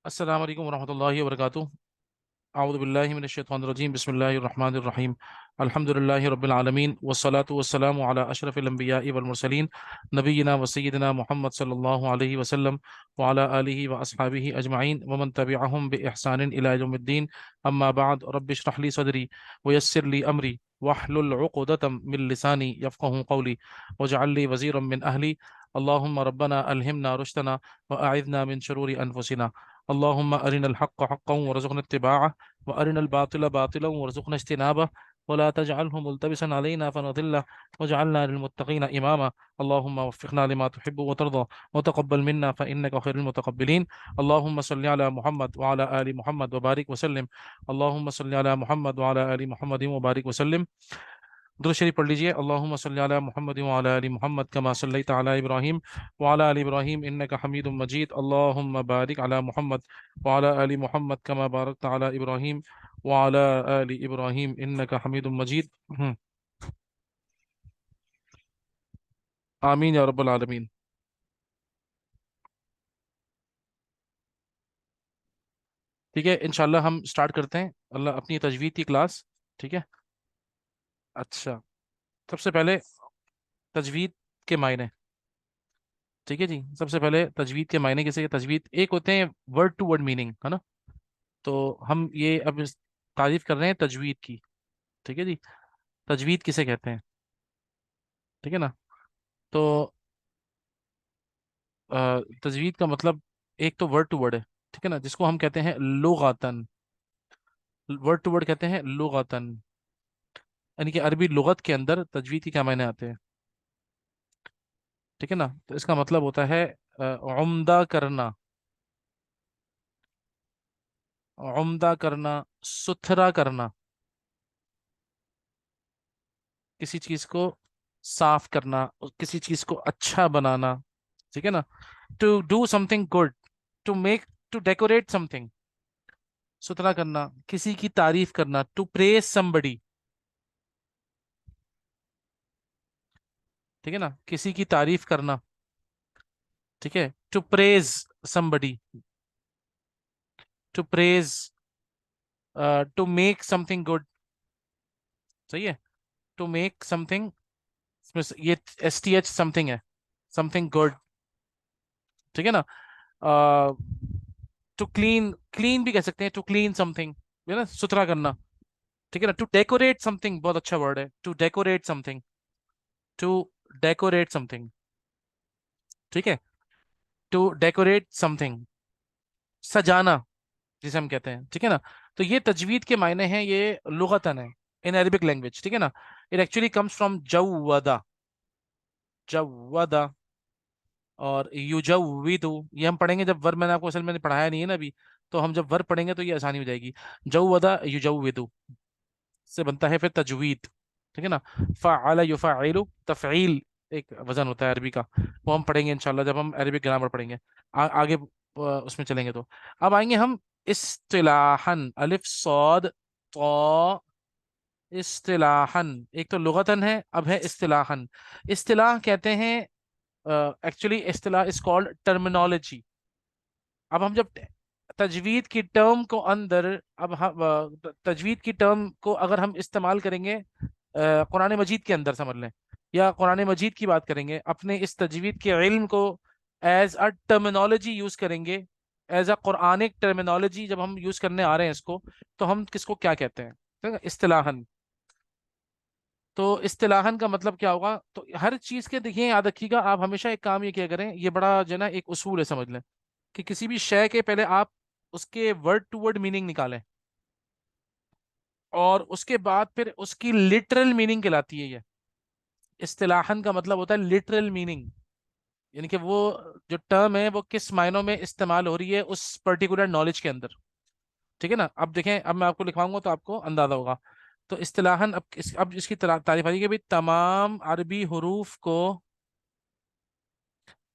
السلام علیکم ورحمۃ اللہ وبرکاتہ۔ اعوذ باللہ من الشیطان الرجیم، بسم اللہ الرحمن الرحیم۔ الحمد للہ رب العالمین والصلاة والسلام علی اشرف الانبیاء والمرسلین نبینا و سیدنا محمد صلی اللہ علیہ وسلم وعلی آلہ واصحابہ اجمعین ومن تبعہم بإحسان الی یوم الدین۔ اما بعد، رب اشرح لی صدری ویسر لی امری واحلل عقدۃ من لسانی یفقهوا قولی واجعل لی وزیرا من اہلی۔ اللہم ربنا الہمنا رشدنا واعذنا من شرور انفسنا۔ اللهم أرنا الحق حقا وارزقنا اتباعه وأرنا الباطل باطلا وارزقنا اجتنابه ولا تجعله ملتبسا علينا فنضل واجعلنا للمتقين إماما. اللهم وفقنا لما تحب وترضى وتقبل منا فإنك خير المتقبلين. اللهم صل على محمد وعلى آل محمد وبارك وسلم. اللهم صل على محمد وعلى آل محمد وبارك وسلم. درود شریف پڑھ لیجئے۔ اللہم صلی علی محمد وعلی آل محمد کما صلیت علی ابراہیم وعلی آل ابراہیم انک حمید مجید۔ اللہم بارک علی محمد وعلی آل محمد کما بارکت علی ابراہیم وعلی آل ابراہیم انک حمید مجید۔ آمین یا رب العالمین۔ ٹھیک ہے، انشاءاللہ ہم سٹارٹ کرتے ہیں اللہ اپنی تجوید کی کلاس۔ ٹھیک ہے، اچھا، سب سے پہلے تجوید کے معنی۔ ٹھیک ہے جی، سب سے پہلے تجوید کے معنی کیسے؟ تجوید ایک ہوتے ہیں ورڈ ٹو ورڈ میننگ، ہے نا؟ تو ہم یہ اب تعریف کر رہے ہیں تجوید کی۔ ٹھیک ہے جی، تجوید کسے کہتے ہیں؟ ٹھیک ہے نا؟ تو تجوید کا مطلب ایک تو ورڈ ٹو ورڈ ہے، ٹھیک ہے نا، جس کو ہم کہتے ہیں لغتن۔ ورڈ ٹو ورڈ کہتے ہیں لغتن، یعنی کہ عربی لغت کے اندر تجوید کی کیا معنی آتے ہیں؟ ٹھیک ہے نا؟ تو اس کا مطلب ہوتا ہے عمدہ کرنا، عمدہ کرنا، ستھرا کرنا، کسی چیز کو صاف کرنا، کسی چیز کو اچھا بنانا۔ ٹھیک ہے نا؟ To do something good, to make, to decorate something, ستھرا کرنا، کسی کی تعریف کرنا، ٹو پریز somebody۔ ٹھیک ہے نا؟ کسی کی تعریف کرنا، ٹھیک ہے، to praise somebody، to praise, to make something good, صحیح ہے، ٹو میک سم تھنگ، یہ S T H something ہے، سم تھنگ گڈ، ٹھیک ہے نا؟ ٹو کلین، کلین بھی کہہ سکتے ہیں، ٹو کلین سم تھنگ، نا، ستھرا کرنا، ٹھیک ہے نا؟ ٹو ڈیکوریٹ سم تھنگ بہت اچھا ورڈ ہے، to decorate something, to decorate something, ٹھیک ہے، ٹو ڈیکوریٹ سم تھنگ، سجانا جسے ہم کہتے ہیں، ٹھیک ہے نا؟ تو یہ تجوید کے معنی ہیں، یہ لغتاً ہے ان عربک لینگویج، ٹھیک ہے نا؟ اٹ ایکچولی کمز فرام جودا، جودا، اور یجودو، یہ ہم پڑھیں گے جب ورب، میں نے آپ کو اصل میں نے پڑھایا نہیں ہے نا ابھی، تو ہم جب ورب پڑھیں گے تو یہ آسانی ہو جائے گی۔ جودا یجودو سے بنتا ہے پھر تجوید، ٹھیک ہے نا؟ فعل یفعل، تفعیل ایک وزن ہوتا ہے عربی کا، وہ ہم پڑھیں گے انشاءاللہ جب ہم عربک گرامر پڑھیں گے آگے اس میں چلیں گے۔ تو اب آئیں گے ہم اصطلاحاً، الف صاد طا، اصطلاحاً، ایک تو لغتاً ہے، اب ہے اصطلاحاً۔ اصطلاح کہتے ہیں، ایکچولی اصطلاح از کالڈ ٹرمینالوجی۔ اب ہم جب تجوید کی ٹرم کو اندر، اب ہم تجوید کی ٹرم کو اگر ہم استعمال کریں گے قرآن مجید کے اندر، سمجھ لیں، یا قرآن مجید کی بات کریں گے، اپنے اس تجوید کے علم کو ایز اے ٹرمینالوجی یوز کریں گے، ایز اے قرآنک ٹرمینالوجی جب ہم یوز کرنے آ رہے ہیں اس کو، تو ہم کس کو کیا کہتے ہیں؟ ٹھیک ہے؟ اصطلاحاً۔ تو اصطلاحاً کا مطلب کیا ہوگا؟ تو ہر چیز کے دیکھیے، یاد رکھیے گا، آپ ہمیشہ ایک کام یہ کیا کریں، یہ بڑا جو ہے نا ایک اصول ہے، سمجھ لیں کہ کسی بھی شے کے پہلے آپ اس کے ورڈ ٹو ورڈ میننگ نکالیں، اور اس کے بعد پھر اس کی لٹرل میننگ کہلاتی ہے یہ۔ اصطلاحاً کا مطلب ہوتا ہے لٹرل میننگ، یعنی کہ وہ جو ٹرم ہے وہ کس معنوں میں استعمال ہو رہی ہے اس پرٹیکولر نالج کے اندر، ٹھیک ہے نا؟ اب دیکھیں، اب میں آپ کو لکھواؤں گا تو آپ کو اندازہ ہوگا۔ تو اصطلاحاً اب اس کی تعریف آئی کہ بھی تمام عربی حروف کو،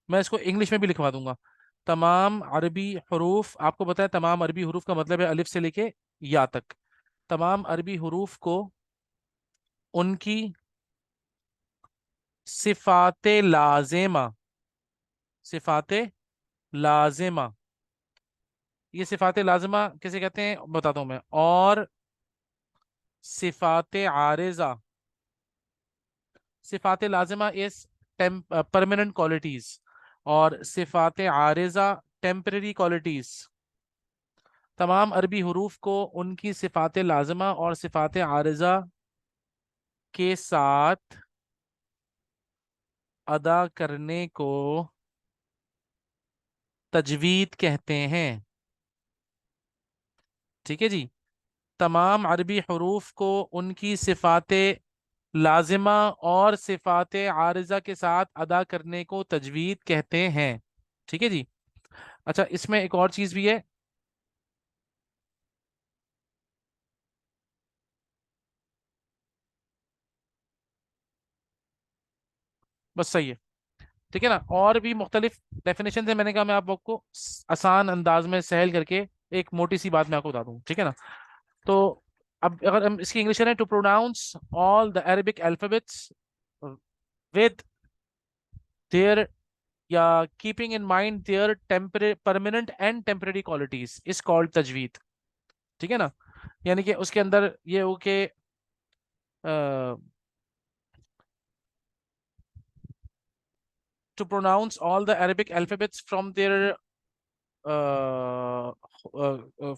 میں اس کو انگلش میں بھی لکھوا دوں گا، تمام عربی حروف، آپ کو بتایا تمام عربی حروف کا مطلب ہے الف سے لے کے یا تک، تمام عربی حروف کو ان کی صفات لازمہ، صفات لازمہ یہ صفات لازمہ کیسے کہتے ہیں بتاتا ہوں میں. اور صفات عارضہ. صفات لازمہ از permanent qualities, اور صفات عارضہ temporary qualities. تمام عربی حروف کو ان کی صفات لازمہ اور صفات عارضہ کے ساتھ ادا کرنے کو تجوید کہتے ہیں. ٹھیک ہے جی. تمام عربی حروف کو ان کی صفات لازمہ اور صفات عارضہ کے ساتھ ادا کرنے کو تجوید کہتے ہیں. ٹھیک ہے جی. اچھا اس میں ایک اور چیز بھی ہے. بس صحیح ہے. ٹھیک ہے نا. اور بھی مختلف ڈیفینیشن ہے. میں نے کہا میں آپ لوگ کو آسان انداز میں سہل کر کے ایک موٹی سی بات میں آپ کو بتا دوں. ٹھیک ہے نا. تو اب اگر ہم اس کی انگلش کریں, to pronounce all the Arabic alphabets with their یا keeping in mind their permanent and temporary qualities is called تجوید. ٹھیک ہے نا. یعنی کہ اس کے اندر یہ ہو کہ to pronounce all the Arabic alphabets from there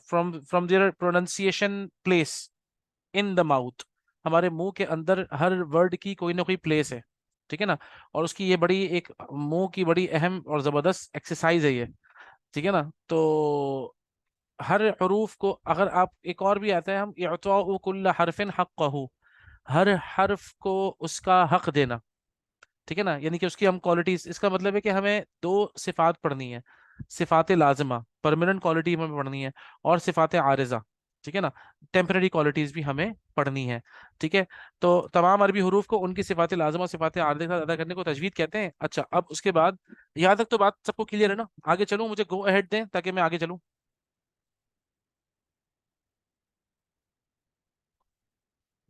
from there pronunciation place in the mouth. ہمارے منہ کے اندر ہر ورڈ کی کوئی نہ کوئی پلیس ہے. ٹھیک ہے نا. اور اس کی یہ بڑی ایک منہ کی بڑی اہم اور زبردست ایکسرسائز ہے یہ. ٹھیک ہے نا. تو ہر حروف کو اگر آپ, ایک اور بھی آتا ہے, ہم اعطاء کل حرف حقہ, ہر حرف کو اس کا حق دینا. ٹھیک ہے نا. یعنی کہ اس کی ہم کوالٹیز, اس کا مطلب ہے کہ ہمیں دو صفات پڑھنی ہے. صفات لازمہ پرماننٹ کوالٹی ہمیں پڑھنی ہے, اور صفات عارضہ ٹھیک ہے نا ٹیمپرری کوالٹیز بھی ہمیں پڑھنی ہے. ٹھیک ہے. تو تمام عربی حروف کو ان کی صفات لازمہ اور صفات عارضہ کے ساتھ ادا کرنے کو تجوید کہتے ہیں. اچھا اب اس کے بعد یہاں تک تو بات سب کو کلیئر ہے نا. آگے چلوں, مجھے گو اہیڈ دیں تاکہ میں آگے چلوں.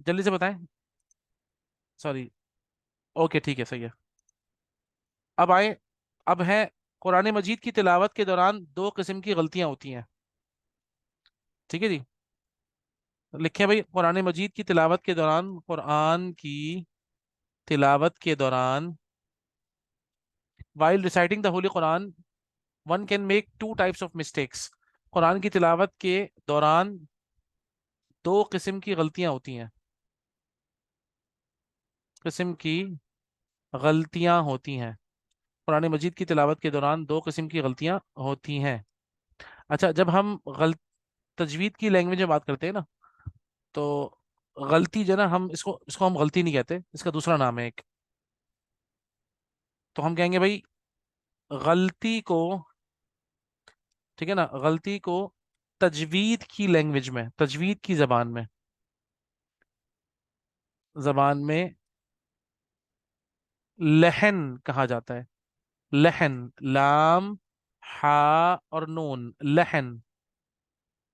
جلدی سے بتائیں. سوری. اوکے ٹھیک ہے, صحیح ہے. اب آئے. اب ہے قرآن مجید کی تلاوت کے دوران دو قسم کی غلطیاں ہوتی ہیں. ٹھیک ہے جی. لکھیں بھائی, قرآن مجید کی تلاوت کے دوران, قرآن کی تلاوت کے دوران while reciting the holy Quran one can make two types of mistakes. قرآن کی تلاوت کے دوران دو قسم کی غلطیاں ہوتی ہیں. قسم کی غلطیاں ہوتی ہیں. قرآن مجید کی تلاوت کے دوران دو قسم کی غلطیاں ہوتی ہیں. اچھا جب ہم تجوید کی لینگویج میں بات کرتے ہیں نا, تو غلطی جو ہے نا, ہم اس کو ہم غلطی نہیں کہتے, اس کا دوسرا نام ہے ایک. تو ہم کہیں گے بھائی غلطی کو, ٹھیک ہے نا, غلطی کو تجوید کی لینگویج میں, تجوید کی زبان میں لحن کہا جاتا ہے. لحن, لام ہا اور نون, لحن.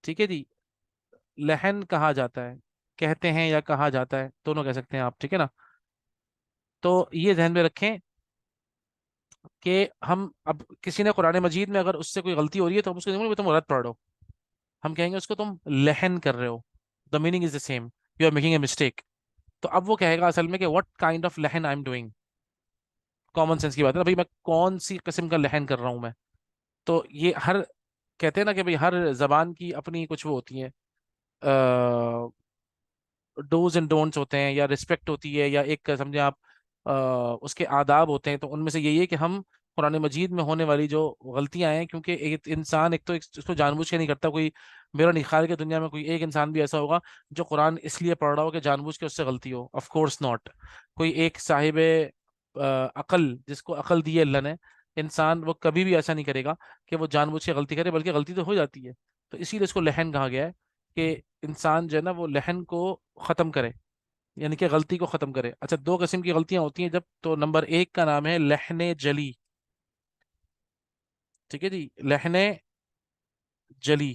ٹھیک ہے جی. لحن کہا جاتا ہے, کہتے ہیں یا کہا جاتا ہے, دونوں کہہ سکتے ہیں آپ. ٹھیک ہے نا. تو یہ ذہن میں رکھیں کہ ہم اب کسی نے قرآن مجید میں اگر اس سے کوئی غلطی ہو رہی ہے تو ہم اس کو نہیں بولیں تم غلط پڑھ رہے ہو, ہم کہیں گے اس کو تم لحن کر رہے ہو. The meaning is the same, you are making a mistake. تو اب وہ کہے گا اصل میں کہ واٹ کائنڈ آف لہن I am doing. Common sense کی بات ہے نا بھائی, میں کون سی قسم کا لہن کر رہا ہوں میں. تو یہ ہر, کہتے ہیں نا کہ بھائی ہر زبان کی اپنی کچھ وہ ہوتی ہیں, ڈوز اینڈ ڈونٹس ہوتے ہیں, یا رسپیکٹ ہوتی ہے, یا ایک سمجھیں آپ اس کے آداب ہوتے ہیں. تو ان میں سے یہی ہے کہ ہم قرآن مجید میں ہونے والی جو غلطیاں ہیں, کیونکہ ایک انسان ایک تو اس کو جان بوجھ کے نہیں کرتا کوئی. میرا نہیں خیال کہ دنیا میں کوئی ایک انسان بھی ایسا ہوگا جو قرآن اس لیے پڑھ رہا ہو کہ جان بوجھ کے اس سے غلطی ہو. Of course not. کوئی ایک صاحب عقل, جس کو عقل دی ہے اللہ نے, انسان, وہ کبھی بھی ایسا نہیں کرے گا کہ وہ جان بوجھ کے غلطی کرے, بلکہ غلطی تو ہو جاتی ہے. تو اسی لیے اس کو لہن کہا گیا ہے کہ انسان جو ہے نا وہ لہن کو ختم کرے, یعنی کہ غلطی کو ختم کرے. اچھا دو قسم کی غلطیاں ہوتی ہیں جب, تو نمبر ایک کا نام ہے لہن جلی. ٹھیک ہے جی, لہن جلی.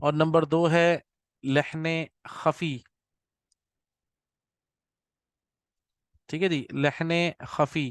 اور نمبر دو ہے لہن خفی. ٹھیک ہے جی, لہن خفی.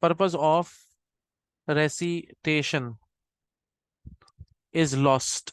purpose of recitation is lost.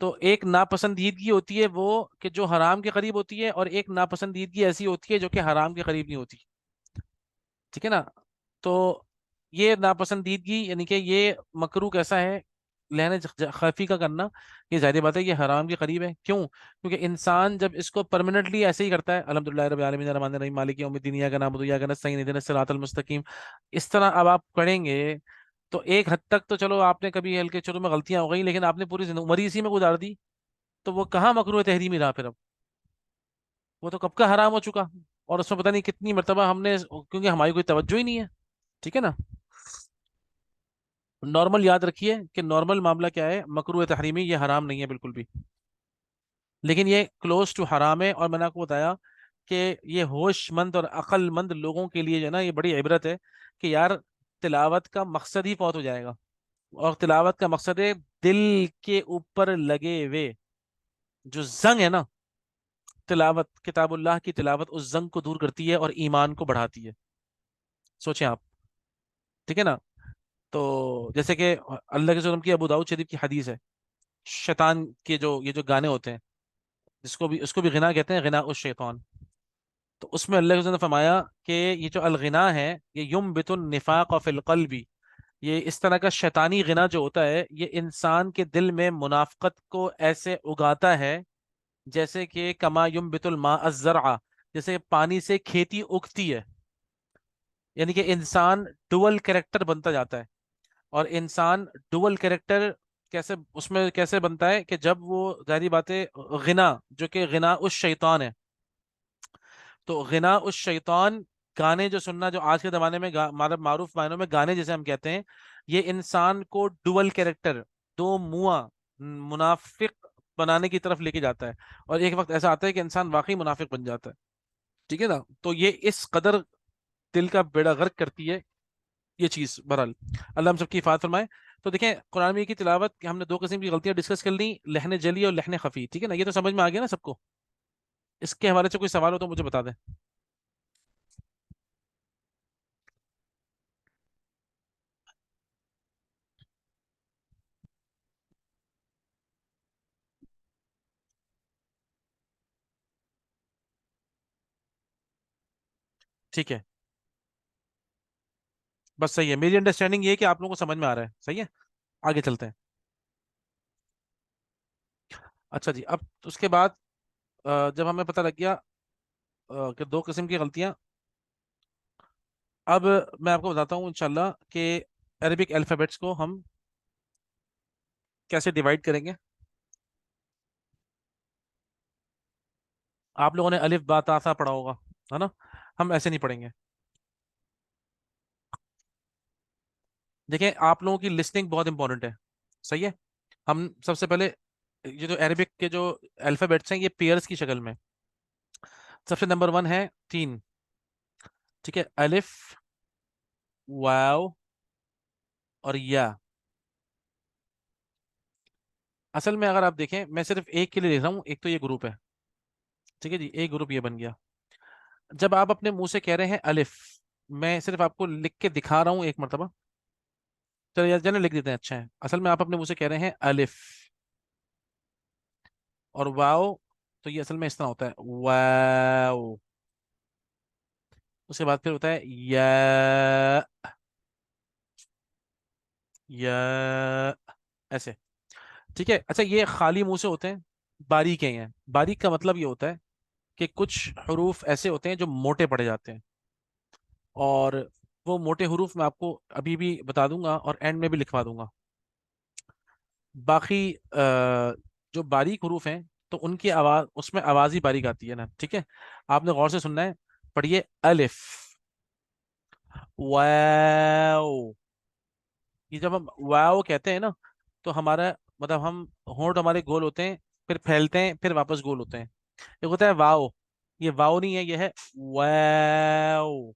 تو ایک ناپسندیدگی ہوتی ہے وہ کہ جو حرام کے قریب ہوتی ہے، اور ایک ناپسندیدگی ایسی ہوتی ہے جو کہ حرام کے قریب نہیں ہوتی، ٹھیک ہے نا؟ تو یہ ناپسندیدگی یعنی کہ یہ مکروہ کیسا ہے، لہن خفی کا کرنا، یہ ظاہر بات ہے یہ حرام کے قریب ہے. کیوں؟ کیونکہ انسان جب اس کو پرماننٹلی ایسے ہی کرتا ہے، الحمدللہ رب العالمین الرحمن الرحیم مالک یوم الدین ایاک نعبد و ایاک نستعین اهدنا الصراط المستقیم، اس طرح اب آپ پڑھیں گے تو ایک حد تک تو چلو آپ نے کبھی ہلکے چلو میں غلطیاں ہو گئی، لیکن آپ نے پوری زندگی عمر ہی اسی میں گزار دی، تو وہ کہاں مکروہ تحریمی رہا پھر اب، وہ تو کب کا حرام ہو چکا. اور اس میں پتہ نہیں کتنی مرتبہ ہم نے، کیونکہ ہماری کوئی توجہ ہی نہیں ہے، ٹھیک ہے نا. نارمل یاد رکھیے کہ نارمل معاملہ کیا ہے، مکروہ تحریمی یہ حرام نہیں ہے بالکل بھی، لیکن یہ کلوز ٹو حرام ہے. اور میں نے آپ کو بتایا کہ یہ ہوش مند اور عقل مند لوگوں کے لیے جو ہے نا یہ بڑی عبرت ہے کہ یار تلاوت کا مقصد ہی فوت ہو جائے گا، اور تلاوت کا مقصد ہے دل کے اوپر لگے ہوئے جو زنگ ہے نا، تلاوت کتاب اللہ کی تلاوت اس زنگ کو دور کرتی ہے اور ایمان کو بڑھاتی ہے. سوچیں آپ، ٹھیک ہے نا. تو جیسے کہ اللہ کے وسلم کی ابو داؤد شریف کی حدیث ہے، شیطان کے جو یہ جو گانے ہوتے ہیں، جس کو بھی اس کو بھی غنا کہتے ہیں، غنا الشیطان. تو اس میں اللہ کے وسلم نے فرمایا کہ یہ جو الغنا ہے یہ ینبت النفاق فی القلب، یہ اس طرح کا شیطانی غنا جو ہوتا ہے یہ انسان کے دل میں منافقت کو ایسے اگاتا ہے جیسے کہ کما ینبت الماء الزرع، جیسے پانی سے کھیتی اگتی ہے. یعنی کہ انسان ڈوول کریکٹر بنتا جاتا ہے. اور انسان ڈوول کریکٹر کیسے اس میں کیسے بنتا ہے کہ جب وہ ظاہری بات ہے غنا جو کہ غنا اس شیطان ہے، تو غنا اس شیطان، گانے جو سننا جو آج کے زمانے میں معروف معنوں میں گانے جیسے ہم کہتے ہیں، یہ انسان کو ڈوول کریکٹر، دو منہ منافق بنانے کی طرف لے کے جاتا ہے. اور ایک وقت ایسا آتا ہے کہ انسان واقعی منافق بن جاتا ہے، ٹھیک ہے نا. تو یہ اس قدر دل کا بیڑا غرق کرتی ہے یہ چیز. بہرحال اللہ ہم سب کی حفاظت فرمائے. تو دیکھیں قرآن مجید کی تلاوت کہ ہم نے دو قسم کی غلطیاں ڈسکس کر لی، لہن جلی اور لہن خفی، ٹھیک ہے نا. یہ تو سمجھ میں آ گیا نا سب کو. اس کے حوالے سے کوئی سوال ہو تو مجھے بتا دیں. ٹھیک ہے، بس صحیح ہے. میری انڈرسٹینڈنگ یہ ہے کہ آپ لوگوں کو سمجھ میں آ رہا ہے، صحیح ہے. آگے چلتے ہیں. اچھا جی، اب اس کے بعد جب ہمیں پتہ لگ گیا کہ دو قسم کی غلطیاں، اب میں آپ کو بتاتا ہوں انشاءاللہ کہ عربک الفابیٹس کو ہم کیسے ڈیوائڈ کریں گے. آپ لوگوں نے الف با تا سا پڑھا ہوگا، ہے نا. ہم ایسے نہیں پڑھیں گے. دیکھیں آپ لوگوں کی لسننگ بہت امپورٹنٹ ہے، صحیح ہے. ہم سب سے پہلے یہ جو عربک کے جو الفابیٹس ہیں یہ پیئرس کی شکل میں. سب سے نمبر ون ہے تین، ٹھیک ہے، الف، واو اور یا. اصل میں اگر آپ دیکھیں میں صرف ایک کے لیے لکھ رہا ہوں، ایک تو یہ گروپ ہے، ٹھیک ہے جی، ایک گروپ یہ بن گیا. جب آپ اپنے منہ سے کہہ رہے ہیں الف، میں صرف آپ کو لکھ کے دکھا رہا ہوں ایک مرتبہ، چلو یار جانے لکھ دیتے ہیں، اچھا ہے. اصل میں آپ اپنے منہ سے کہہ رہے ہیں الف، اور واو تو یہ اصل میں اس طرح ہوتا ہے واو. اس کے بعد پھر ہوتا ہے یا، یا، ایسے، ٹھیک ہے. اچھا یہ خالی منہ سے ہوتے ہیں، باریک ہیں. باریک کا مطلب یہ ہوتا ہے کہ کچھ حروف ایسے ہوتے ہیں جو موٹے پڑے جاتے ہیں، اور وہ موٹے حروف میں آپ کو ابھی بھی بتا دوں گا اور اینڈ میں بھی لکھوا دوں گا. باقی جو باریک حروف ہیں تو ان کی آواز، اس میں آواز ہی باریک آتی ہے نا، ٹھیک ہے. آپ نے غور سے سننا ہے. پڑھیے الف، واو. یہ جب ہم واو کہتے ہیں نا تو ہمارا مطلب ہم ہونٹ ہمارے گول ہوتے ہیں، پھر پھیلتے ہیں، پھر واپس گول ہوتے ہیں. ایک ہوتا ہے واو، یہ واو نہیں ہے، یہ ہے واو،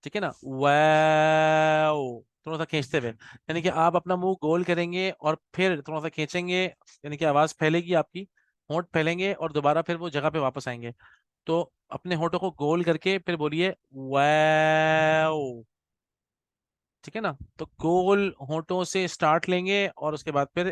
ٹھیک ہے نا. واو تھوڑا سا کھینچتے ہوئے، یعنی کہ آپ اپنا منہ گول کریں گے اور پھر تھوڑا سا کھینچیں گے، یعنی کہ آواز پھیلے گی آپ کی، ہونٹ پھیلیں گے اور دوبارہ پھر وہ جگہ پہ واپس آئیں گے. تو اپنے ہونٹوں کو گول کر کے پھر بولیے واو، ٹھیک ہے نا. تو گول ہونٹوں سے سٹارٹ لیں گے اور اس کے بعد پھر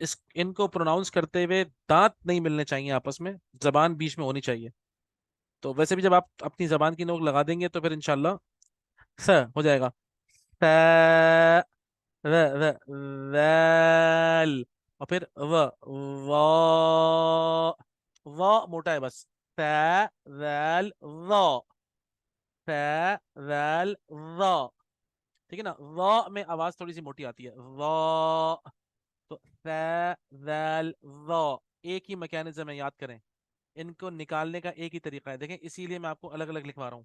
اس ان کو پروناؤنس کرتے ہوئے دانت نہیں ملنے چاہیے آپس میں، زبان بیچ میں ہونی چاہیے. تو ویسے بھی جب آپ اپنی زبان کی نوک لگا دیں گے تو پھر انشاءاللہ س ہو جائے گا. ف و و ویل، اور پھر و موٹا ہے بس. ف ویل ف ویل و. ٹھیک ہے نا، میں آواز تھوڑی سی موٹی آتی ہے. تو ف ویل ایک ہی میکینزم ہے، یاد کریں. ان کو نکالنے کا ایک ہی طریقہ ہے، دیکھیں اسی لیے میں آپ کو الگ الگ لکھوا رہا ہوں.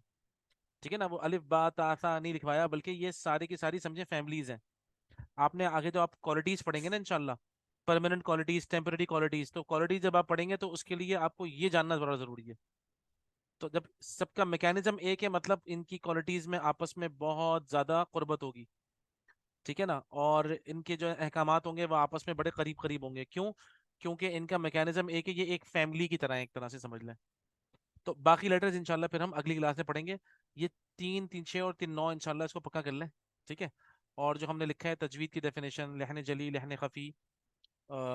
ٹھیک ہے نا، وہ الف با تا سا نہیں لکھوایا، بلکہ یہ ساری کی ساری سمجھے فیملیز ہیں. آپ نے آگے جو آپ کوالٹیز پڑھیں گے نا انشاءاللہ، پرماننٹ کوالٹیز، ٹیمپرری کوالٹیز، تو کوالٹیز جب آپ پڑھیں گے تو اس کے لیے آپ کو یہ جاننا ذرا ضروری ہے. تو جب سب کا میکینزم ایک ہے، مطلب ان کی کوالٹیز میں آپس میں بہت زیادہ قربت ہوگی. ٹھیک ہے نا، اور ان کے جو احکامات ہوں گے وہ آپس میں بڑے قریب قریب ہوں گے. کیوں؟ کیونکہ ان کا میکینزم ایک ہے، یہ ایک فیملی کی طرح ہے، ایک طرح سے سمجھ لیں. تو باقی لیٹرز انشاءاللہ پھر ہم اگلی کلاس میں پڑھیں گے. یہ تین تین چھ اور تین نو انشاءاللہ اس کو پکا کر لیں. ٹھیک ہے، اور جو ہم نے لکھا ہے تجوید کی ڈیفینیشن، لحن جلی، لحن خفی،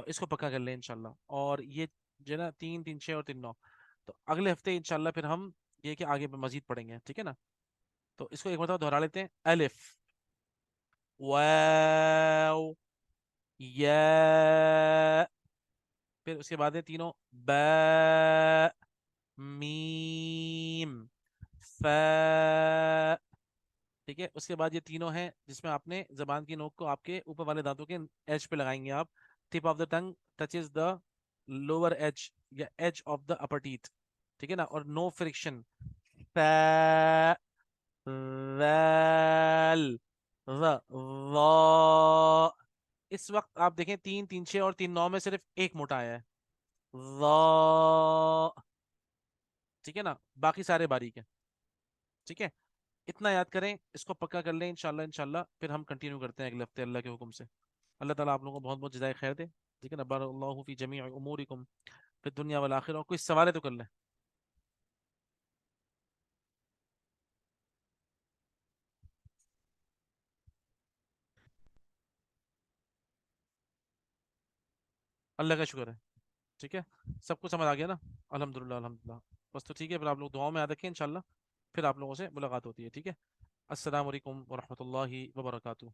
اس کو پکا کر لیں انشاءاللہ. اور یہ جو ہے نا تین تین چھ اور تین نو، تو اگلے ہفتے انشاءاللہ پھر ہم یہ کہ آگے مزید پڑھیں گے. ٹھیک ہے نا، تو اس کو ایک مرتبہ دہرا لیتے ہیں. الف، واو، یا، پھر اس کے بعد ہے تینوں با، میم، فا. ٹھیک ہے، اس کے بعد یہ تینوں ہیں جس میں آپ نے زبان کی نوک کو آپ کے اوپر والے دانتوں کے ایج پہ لگائیں گے. آپ tip of the tongue touches the lower edge یا edge of the upper teeth. ٹھیک ہے نا، اور نو فرکشن. فا، ویل، وا. اس وقت آپ دیکھیں تین تین چھ اور تین نو میں صرف ایک موٹا آیا ہے، وا. ٹھیک ہے نا، باقی سارے باریک ہیں. ٹھیک ہے، اتنا یاد کریں، اس کو پکا کر لیں انشاءاللہ. انشاءاللہ پھر ہم کنٹینیو کرتے ہیں اگلے ہفتے اللہ کے حکم سے. اللہ تعالیٰ آپ لوگوں کو بہت بہت جزائے خیر دے. ٹھیک ہے نا، بارک اللہ فی جمیع امورکم فی الدنیا والآخرہ. کوئی سوال ہے تو کر لیں. اللہ کا شکر ہے. ٹھیک ہے، سب کچھ سمجھ آ گیا نا؟ الحمدللہ الحمدللہ. بس تو ٹھیک ہے، پھر آپ لوگ دعاؤں میں یاد رکھیں انشاءاللہ. پھر آپ لوگوں سے ملاقات ہوتی ہے. ٹھیک ہے، السلام علیکم ورحمۃ اللہ وبرکاتہ.